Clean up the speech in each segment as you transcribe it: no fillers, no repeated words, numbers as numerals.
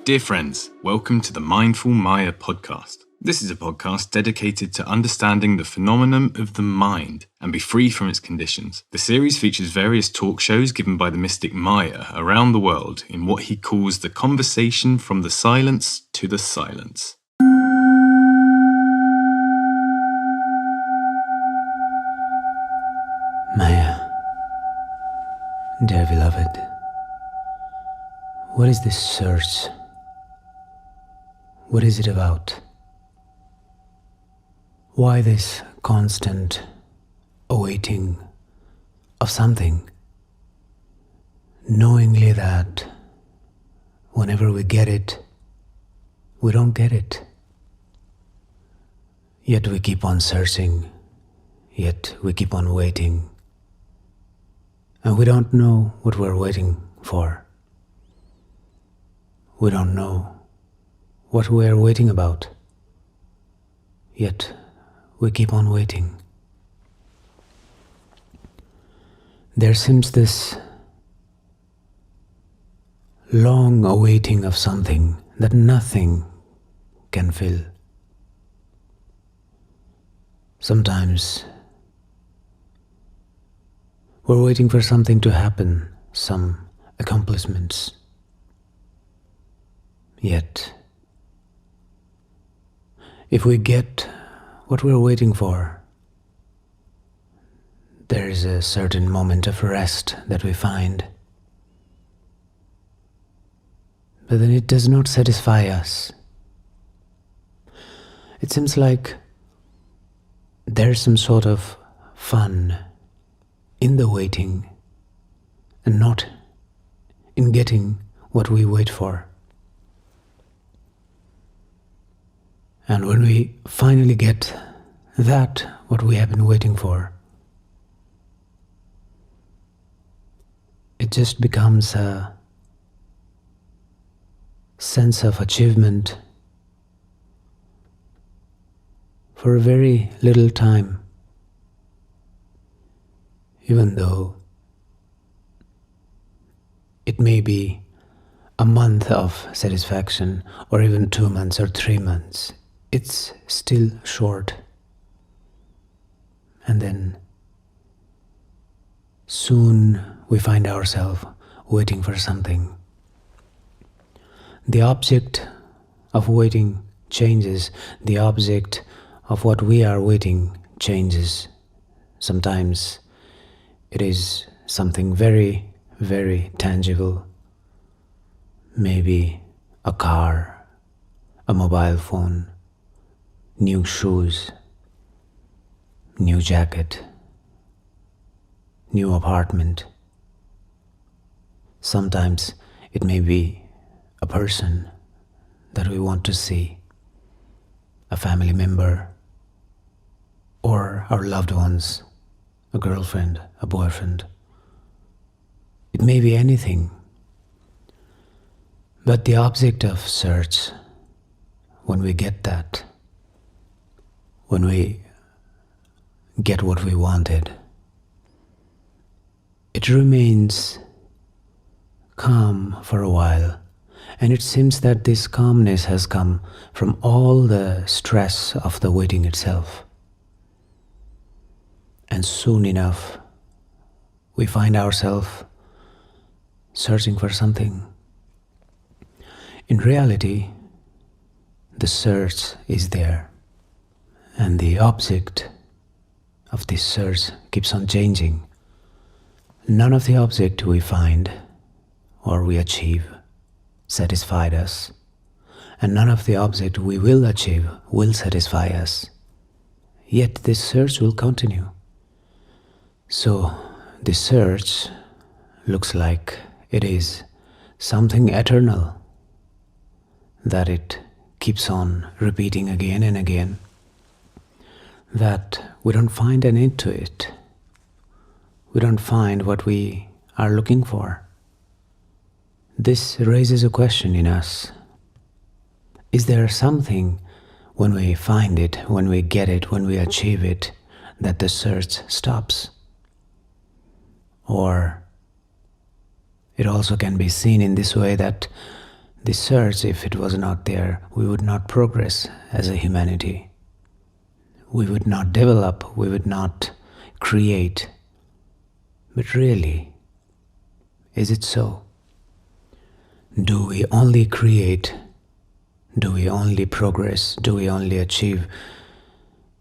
Dear friends, welcome to the Mindful Maya podcast. This is a podcast dedicated to understanding the phenomenon of the mind and be free from its conditions. The series features various talk shows given by the mystic Maya around the world in what he calls the conversation from the silence to the silence. Maya, dear beloved, what is this search? What is it about? Why this constant awaiting of something, knowingly that whenever we get it, we don't get it. Yet we keep on searching, yet we keep on waiting, and we don't know what we're waiting for. We don't know what we are waiting about, yet we keep on waiting. There seems this long awaiting of something that nothing can fill. Sometimes we're waiting for something to happen, some accomplishments. Yet, if we get what we're waiting for, there is a certain moment of rest that we find. But then it does not satisfy us. It seems like there's some sort of fun in the waiting and not in getting what we wait for. And when we finally get that, what we have been waiting for, it just becomes a sense of achievement for a very little time, even though it may be a month of satisfaction or even 2 months or 3 months. It's still short. And then soon we find ourselves waiting for something. The object of waiting changes. The object of what we are waiting changes. Sometimes it is something very, very tangible. Maybe a car, a mobile phone, new shoes, new jacket, new apartment. Sometimes it may be a person that we want to see, a family member, or our loved ones, a girlfriend, a boyfriend. It may be anything. But the object of search, when we get that, when we get what we wanted, it remains calm for a while, and it seems that this calmness has come from all the stress of the waiting itself. And soon enough, we find ourselves searching for something. In reality, the search is there. And the object of this search keeps on changing. None of the object we find or we achieve satisfied us, and none of the object we will achieve will satisfy us. Yet this search will continue. So this search looks like it is something eternal, that it keeps on repeating again and again, that we don't find an end to it. We don't find what we are looking for. This raises a question in us. Is there something when we find it, when we get it, when we achieve it, that the search stops? Or it also can be seen in this way that This search, if it was not there, we would not progress as a humanity. We would not develop, we would not create. But really, is it so? Do we only create? Do we only progress? Do we only achieve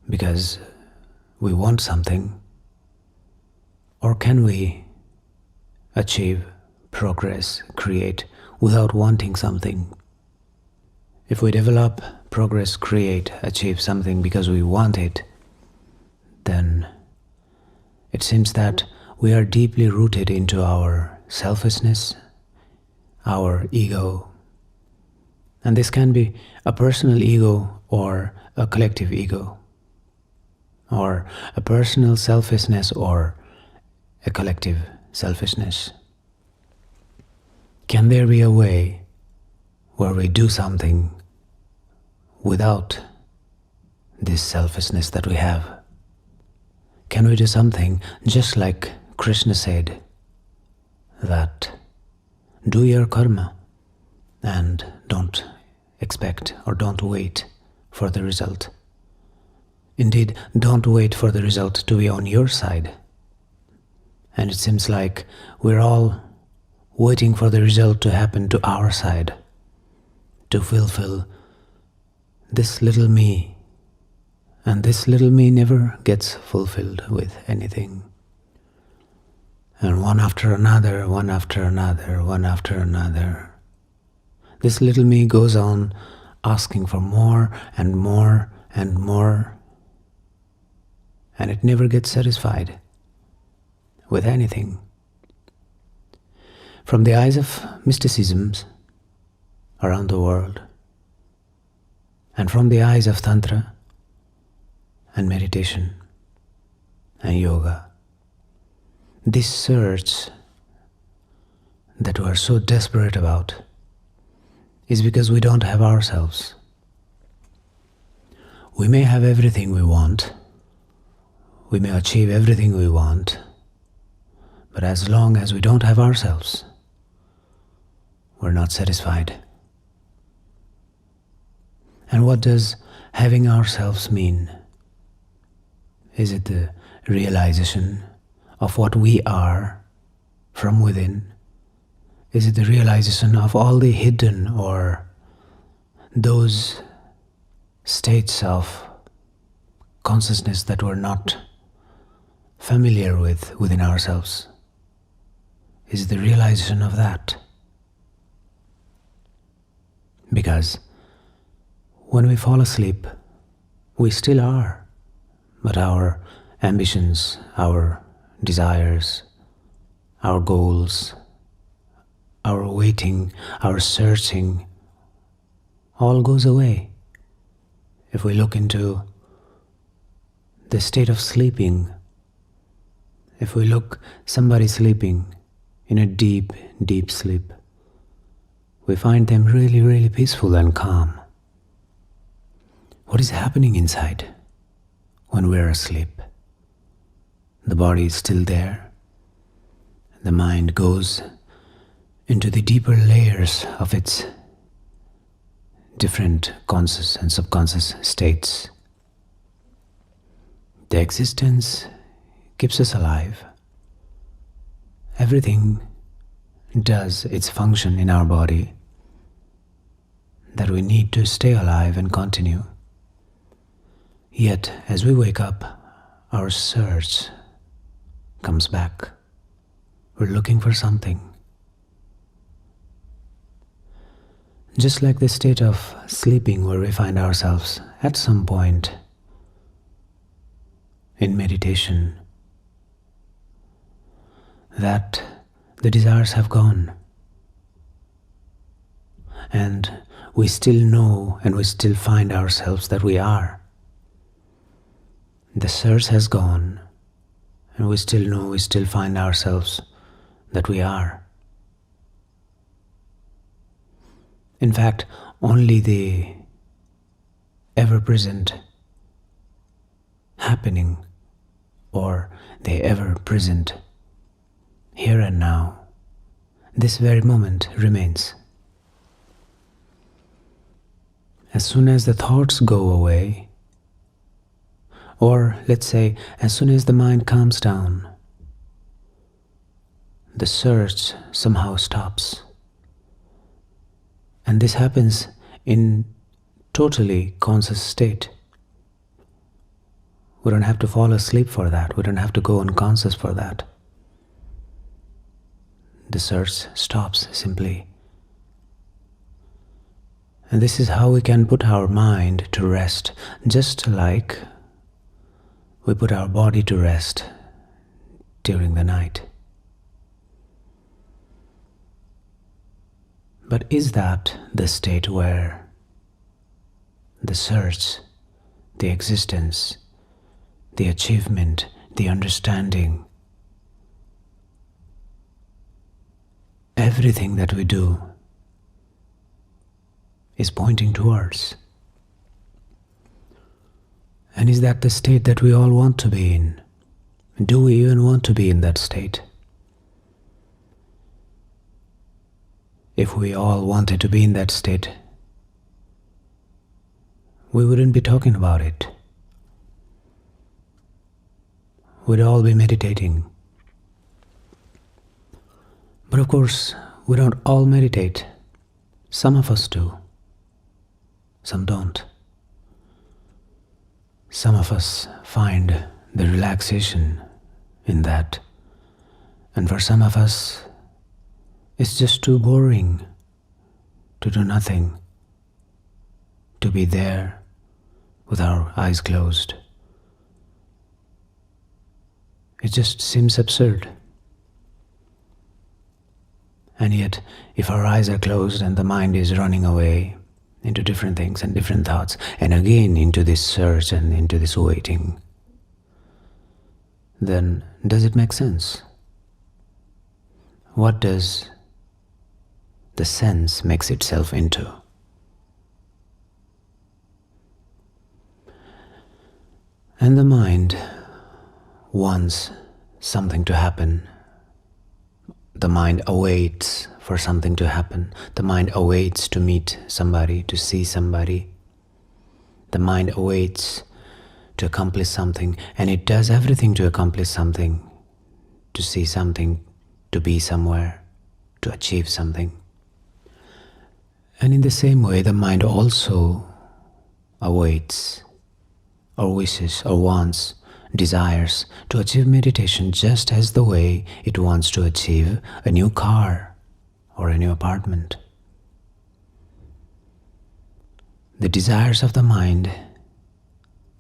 because we want something? Or can we achieve, progress, create without wanting something? If we develop, progress, create, achieve something because we want it, then it seems that we are deeply rooted into our selfishness, our ego. And this can be a personal ego or a collective ego, or a personal selfishness or a collective selfishness. Can there be a way where we do something without this selfishness that we have? Can we do something just like Krishna said, that do your karma and don't expect or don't wait for the result. Indeed, don't wait for the result to be on your side. And it seems like we're all waiting for the result to happen to our side, to fulfill this little me. And this little me never gets fulfilled with anything. And one after another, one after another, one after another, this little me goes on asking for more and more and more, and it never gets satisfied with anything. From the eyes of mysticisms around the world, and from the eyes of Tantra and meditation and yoga, this search that we are so desperate about is because we don't have ourselves. We may have everything we want, we may achieve everything we want, but as long as we don't have ourselves, we're not satisfied. And what does having ourselves mean? Is it the realization of what we are from within? Is it the realization of all the hidden or those states of consciousness that we're not familiar with within ourselves? Is it the realization of that? Because when we fall asleep, we still are, but our ambitions, our desires, our goals, our waiting, our searching, all goes away. If we look into the state of sleeping, if we look somebody sleeping in a deep, deep sleep, we find them really, really peaceful and calm. What is happening inside when we're asleep? The body is still there. The mind goes into the deeper layers of its different conscious and subconscious states. The existence keeps us alive. Everything does its function in our body that we need to stay alive and continue. Yet, as we wake up, our search comes back. We're looking for something. Just like the state of sleeping where we find ourselves at some point in meditation, that the desires have gone. And we still know and we still find ourselves that we are. The search has gone, and we still know, we still find ourselves that we are. In fact, only the ever-present happening or the ever-present here and now, this very moment remains. as soon as the thoughts go away, or let's say, as soon as the mind calms down, the search somehow stops. And this happens in totally conscious state. We don't have to fall asleep for that. We don't have to go unconscious for that. The search stops simply. And this is how we can put our mind to rest, just like we put our body to rest during the night. But is that the state where the search, the existence, the achievement, the understanding, everything that we do is pointing towards? And is that the state that we all want to be in? Do we even want to be in that state? If we all wanted to be in that state, we wouldn't be talking about it. We'd all be meditating. But of course, we don't all meditate. Some of us do. Some don't. Some of us find the relaxation in that. And for some of us, it's just too boring to do nothing, to be there with our eyes closed. It just seems absurd. And yet, if our eyes are closed and the mind is running away into different things and different thoughts, and again into this search and into this waiting, then does it make sense? What does the sense makes itself into? And the mind wants something to happen. The mind awaits for something to happen. The mind awaits to meet somebody, to see somebody. The mind awaits to accomplish something, and it does everything to accomplish something, to see something, to be somewhere, to achieve something. And in the same way, the mind also awaits, or wishes, or wants, desires to achieve meditation just as the way it wants to achieve a new car or a new apartment. The desires of the mind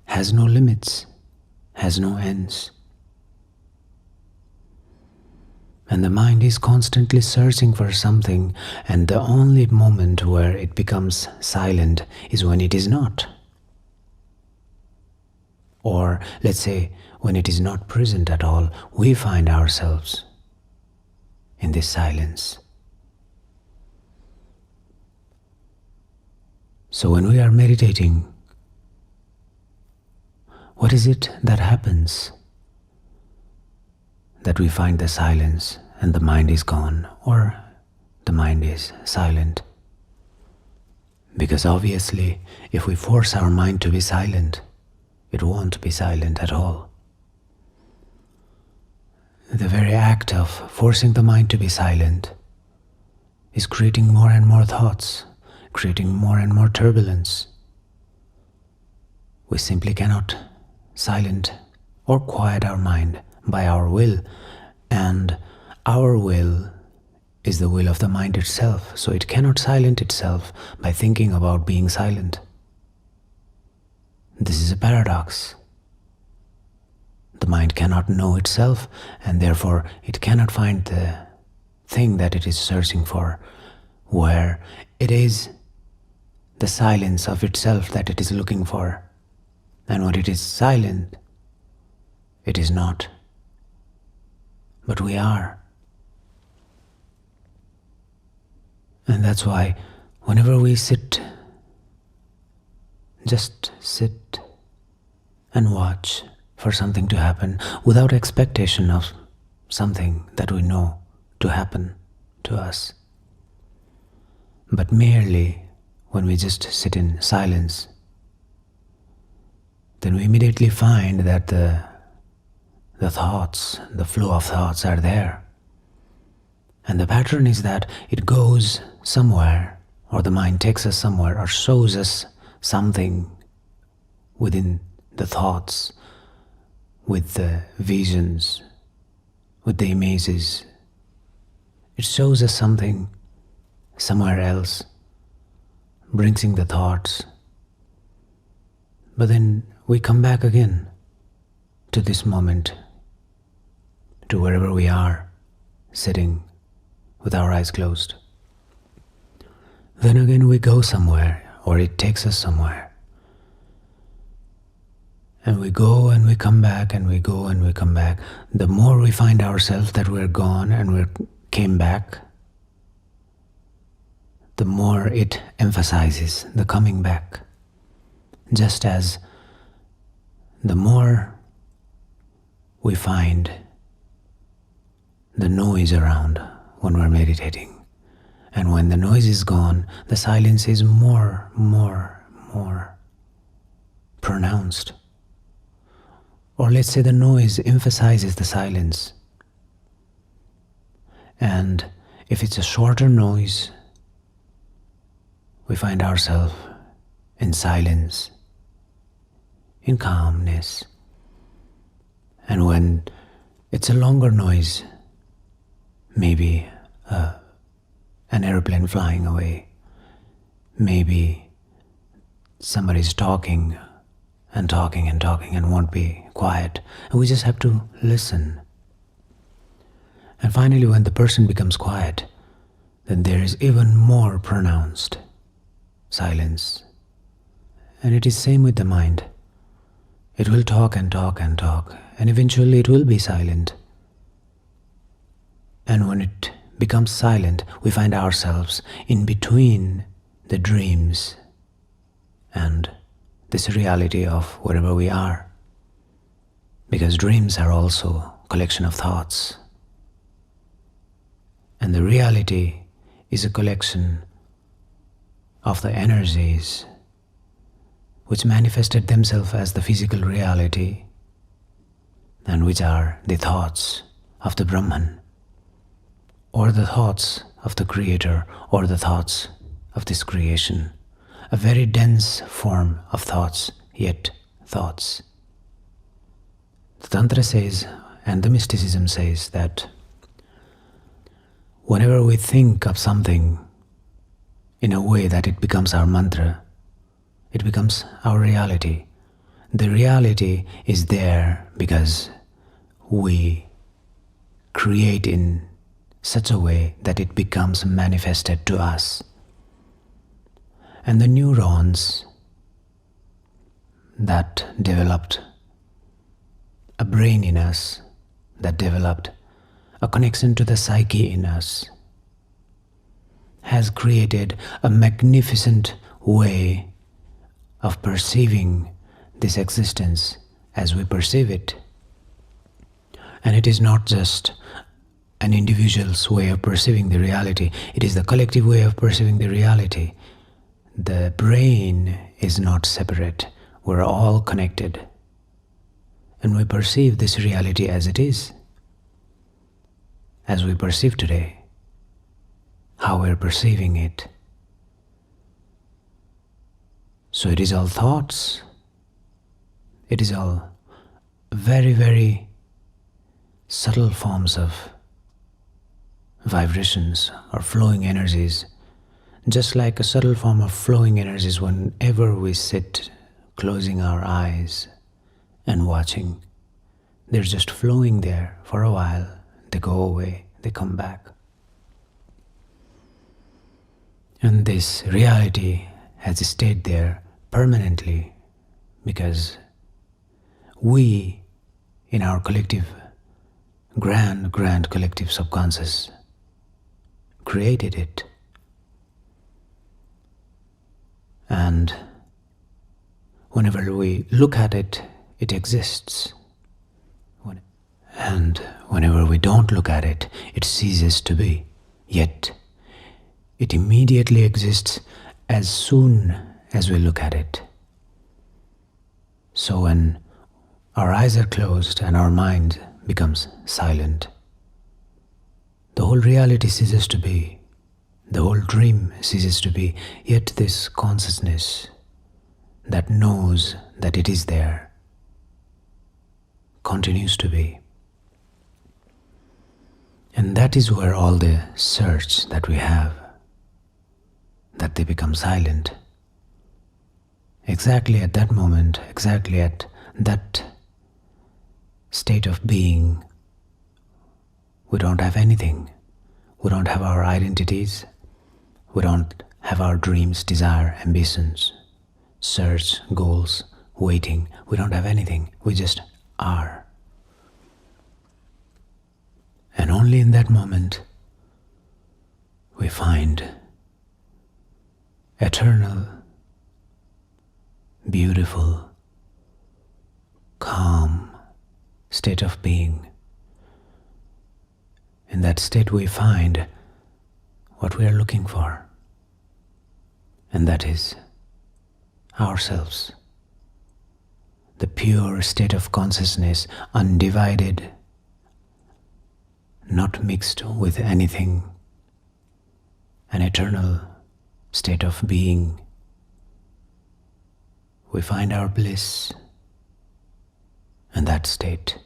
has no limits, has no ends. And the mind is constantly searching for something, and the only moment where it becomes silent is when it is not. Or, let's say, when it is not present at all, we find ourselves in this silence. So when we are meditating, what is it that happens? That we find the silence and the mind is gone, or the mind is silent. Because obviously, if we force our mind to be silent, it won't be silent at all. The very act of forcing the mind to be silent is creating more and more thoughts, creating more and more turbulence. We simply cannot silence or quiet our mind by our will, and our will is the will of the mind itself, so it cannot silence itself by thinking about being silent. This is a paradox. The mind cannot know itself, and therefore it cannot find the thing that it is searching for, where it is the silence of itself that it is looking for. And when it is silent, it is not. But we are. And that's why whenever we sit, just sit and watch for something to happen without expectation of something that we know to happen to us, but merely when we just sit in silence, then we immediately find that the thoughts, the flow of thoughts are there. And the pattern is that it goes somewhere, or the mind takes us somewhere, or shows us something within the thoughts, with the visions, with the images. It shows us something somewhere else, brings in the thoughts. But then we come back again to this moment, to wherever we are, sitting with our eyes closed. Then again we go somewhere, or it takes us somewhere. And we go and we come back, and we go and we come back. The more we find ourselves that we're gone and we came back, the more it emphasizes the coming back. Just as the more we find the noise around when we're meditating, and when the noise is gone, the silence is more pronounced. Or let's say the noise emphasizes the silence. And if it's a shorter noise, we find ourselves in silence, in calmness. And when it's a longer noise, maybe an airplane flying away, maybe somebody's talking and talking and talking and won't be quiet, and we just have to listen. And finally, when the person becomes quiet, then there is even more pronounced silence. And it is same with the mind. It will talk and talk and talk, and eventually it will be silent. And when it becomes silent, we find ourselves in between the dreams and this reality of wherever we are. Because dreams are also a collection of thoughts. And the reality is a collection of the energies which manifested themselves as the physical reality, and which are the thoughts of the Brahman, or the thoughts of the Creator, or the thoughts of this creation. A very dense form of thoughts, yet thoughts. The Tantra says, and the mysticism says, that whenever we think of something in a way that it becomes our mantra, it becomes our reality. The reality is there because we create in such a way that it becomes manifested to us. And the neurons that developed a brain in us, that developed a connection to the psyche in us, has created a magnificent way of perceiving this existence as we perceive it. And it is not just an individual's way of perceiving the reality, it is the collective way of perceiving the reality. The brain is not separate, we're all connected. And we perceive this reality as it is, as we perceive today, how we're perceiving it. So it is all thoughts, it is all very, very subtle forms of vibrations or flowing energies, just like a subtle form of flowing energies whenever we sit closing our eyes and watching. They're just flowing there for a while, they go away, they come back. And this reality has stayed there permanently because we, in our collective, grand collective subconscious, created it. And whenever we look at it, it exists. And whenever we don't look at it, it ceases to be. Yet, it immediately exists as soon as we look at it. So when our eyes are closed and our mind becomes silent, the whole reality ceases to be, the whole dream ceases to be, yet this consciousness that knows that it is there continues to be. And that is where all the search that we have, that they become silent. Exactly at that moment, exactly at that state of being, we don't have anything. We don't have our identities. We don't have our dreams, desire, ambitions, search, goals, waiting. We don't have anything. We just are. And only in that moment we find eternal, beautiful, calm state of being. In that state we find what we are looking for, and that is ourselves. The pure state of consciousness, undivided, not mixed with anything, an eternal state of being. We find our bliss in that state.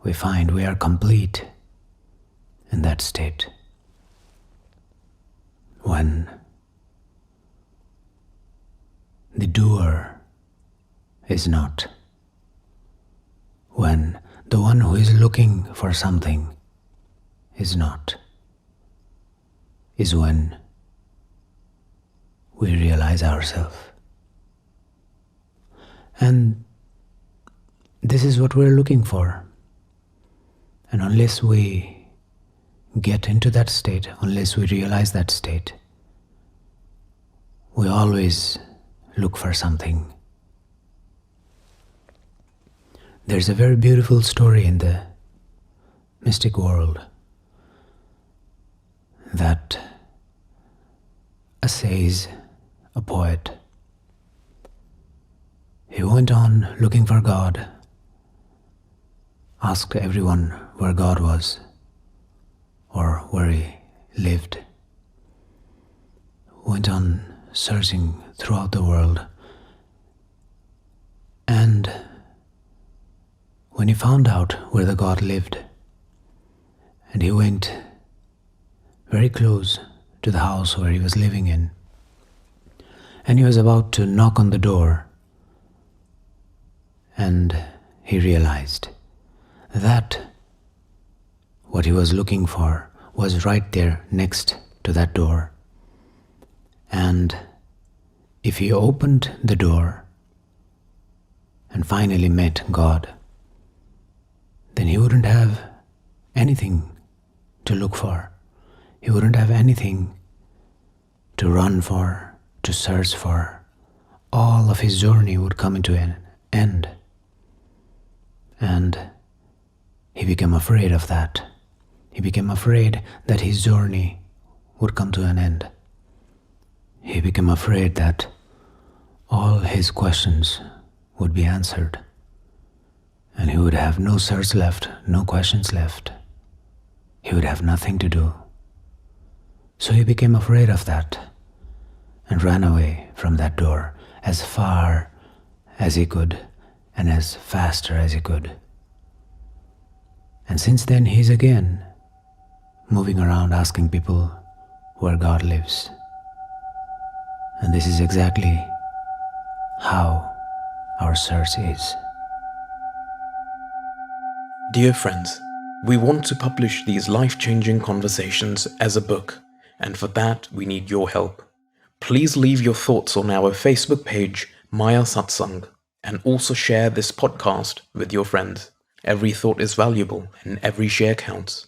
We find we are complete in that state. When the doer is not, when the one who is looking for something is not, is when we realize ourselves. And this is what we're looking for. And unless we get into that state, unless we realize that state, we always look for something. There's a very beautiful story in the mystic world that says a poet. He went on looking for God, asked everyone where God was or where he lived, went on searching throughout the world, and when he found out where the God lived, and he went very close to the house where he was living in, and he was about to knock on the door, and he realized that what he was looking for was right there next to that door. And if he opened the door and finally met God, then he wouldn't have anything to look for. He wouldn't have anything to run for, to search for. All of his journey would come into an end. And he became afraid of that. He became afraid that his journey would come to an end. He became afraid that all his questions would be answered, and he would have no search left, no questions left. He would have nothing to do. So he became afraid of that and ran away from that door as far as he could and as faster as he could. And since then he's again moving around asking people where God lives. And this is exactly how our search is. Dear friends, we want to publish these life-changing conversations as a book, and for that we need your help. Please leave your thoughts on our Facebook page, Maya Satsang, and also share this podcast with your friends. Every thought is valuable and every share counts.